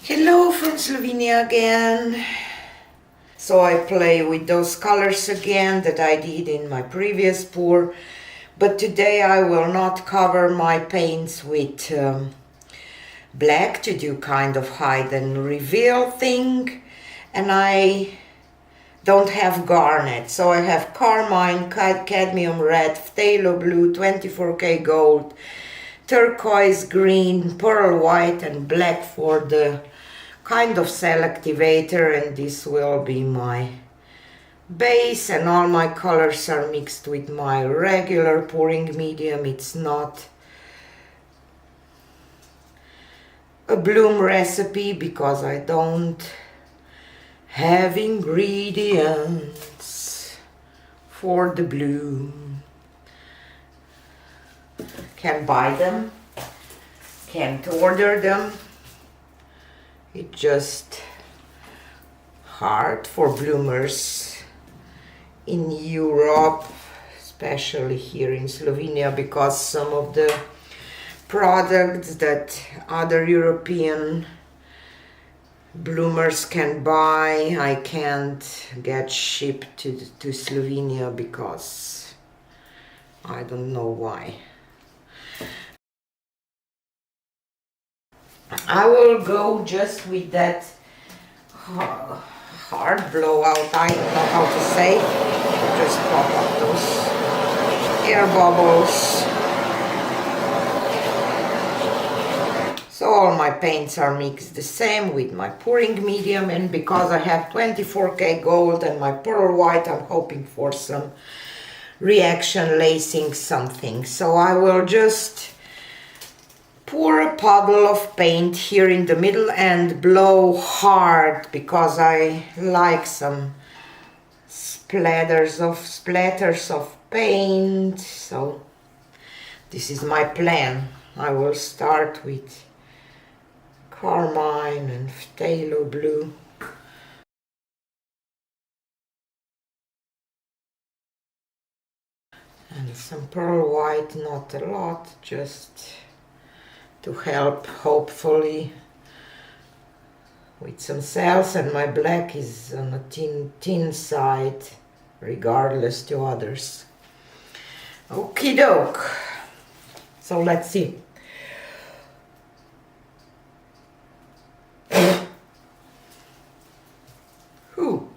Hello from Slovenia again. So I play with those colors again that I did in my previous pour, but today I will not cover my paints with black to do kind of hide and reveal thing, and I don't have garnet, so I have carmine, cadmium red, phthalo blue, 24K gold, turquoise green, pearl white and black for the kind of cell activator, and this will be my base, and all my colors are mixed with my regular pouring medium. It's not a bloom recipe because I don't have ingredients for the bloom. Can buy them, can't order them. It's just hard for bloomers in Europe, especially here in Slovenia, because some of the products that other European bloomers can buy, I can't get shipped to Slovenia because I don't know why. I will go just with that hard blowout, I don't know how to say, just pop up those air bubbles. So all my paints are mixed the same with my pouring medium, and because I have 24K gold and my pearl white, I'm hoping for some reaction lacing something. So I will just pour a puddle of paint here in the middle and blow hard because I like some splatters of paint. So this is my plan. I will start with carmine and phthalo blue. And some pearl white, not a lot, just to help, hopefully, with some cells, and my black is on a thin side, regardless to others. Okie doke. So let's see. Whew.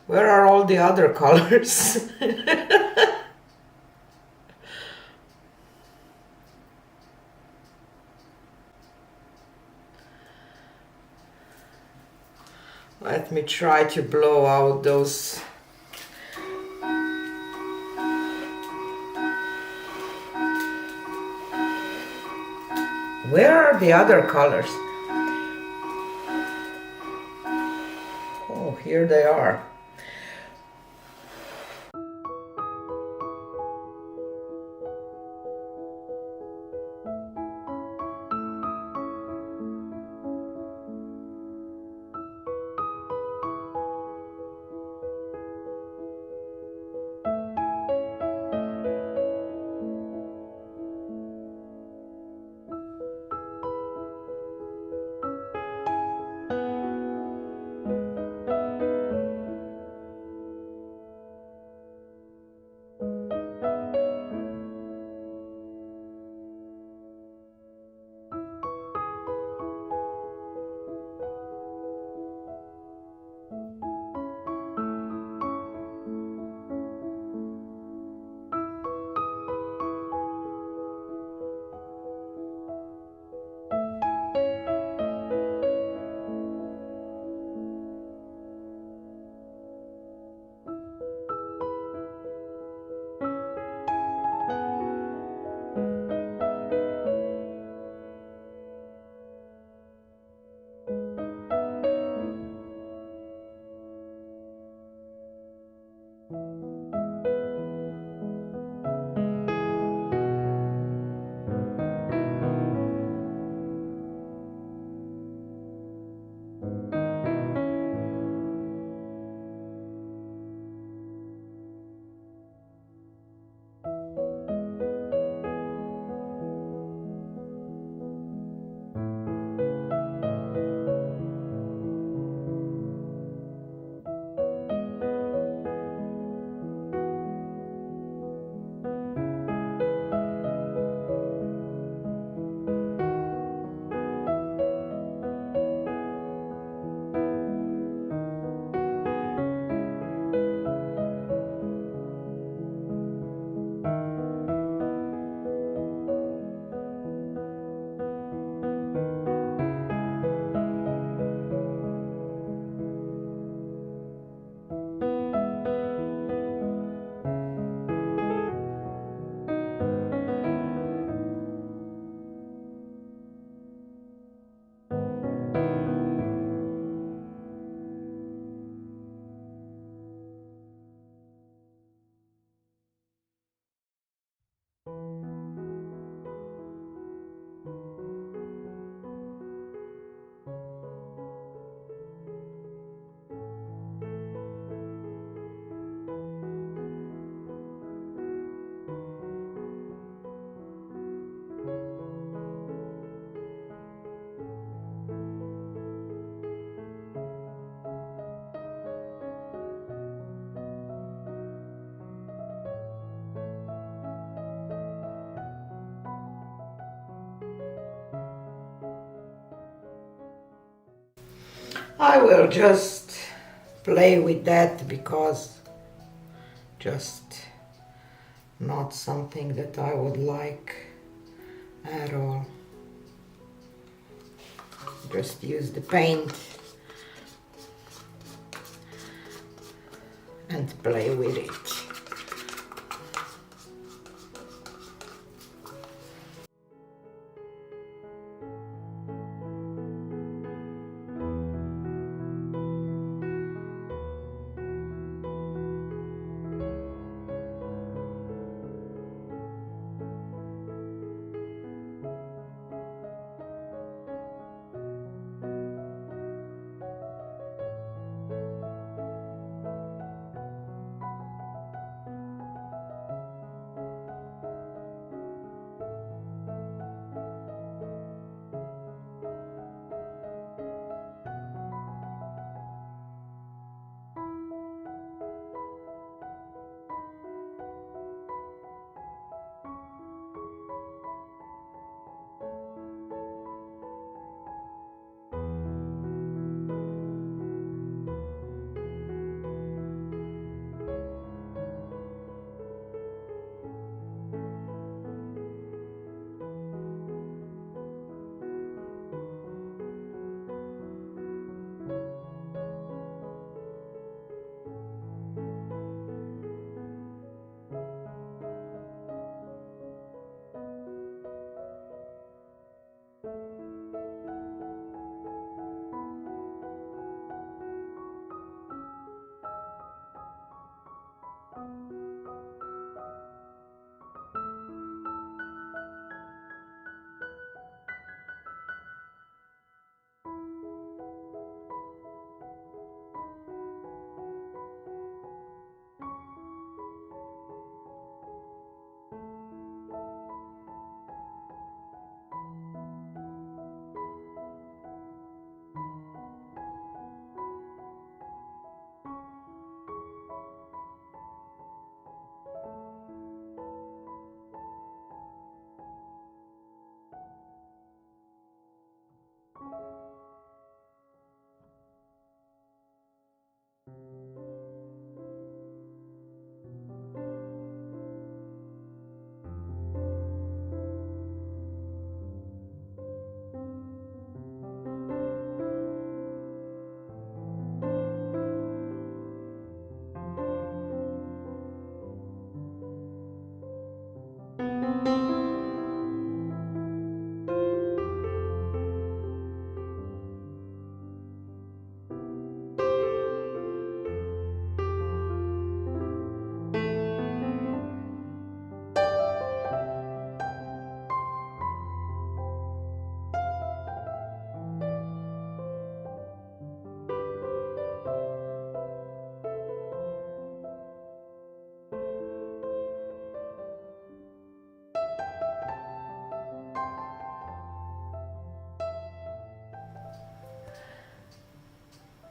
Where are all the other colors? Let me try to blow out those. Where are the other colors? Oh, here they are. I will just play with that because just not something that I would like at all. Just use the paint and play with it.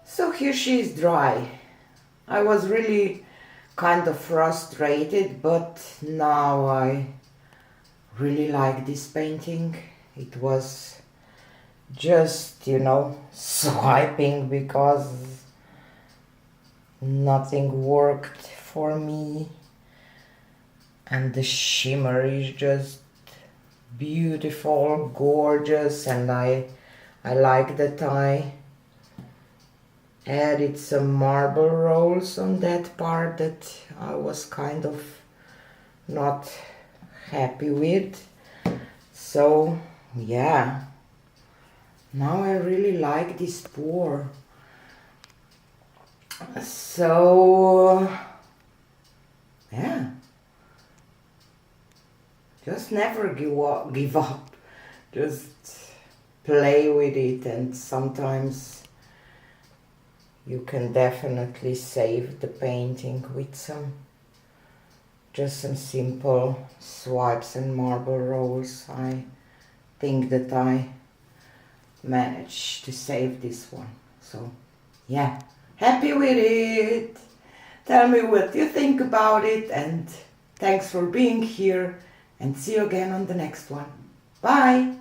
So here she is dry. I was really kind of frustrated, but now I really like this painting. It was just, swiping because nothing worked for me. And the shimmer is just beautiful, gorgeous, and I like that I added some marble rolls on that part that I was kind of not happy with. So yeah, now I really like this pour. So yeah, just never give up. Just play with it, and sometimes you can definitely save the painting with some simple swipes and marble rolls. I think that I managed to save this one. So yeah, happy with it. Tell me what you think about it, and thanks for being here, and see you again on the next one. Bye!